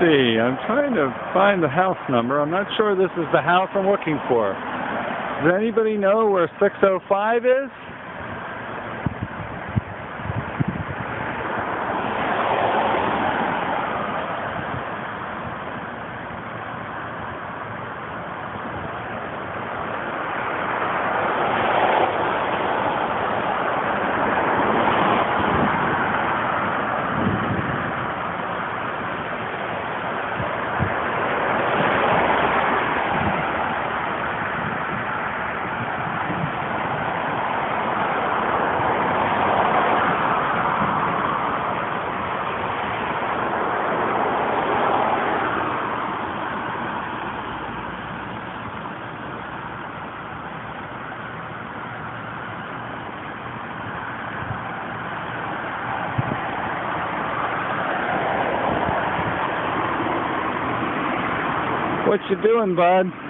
see. I'm trying to find the house number. I'm not sure this is the house I'm looking for. Does anybody know where 605 is? What you doing, bud?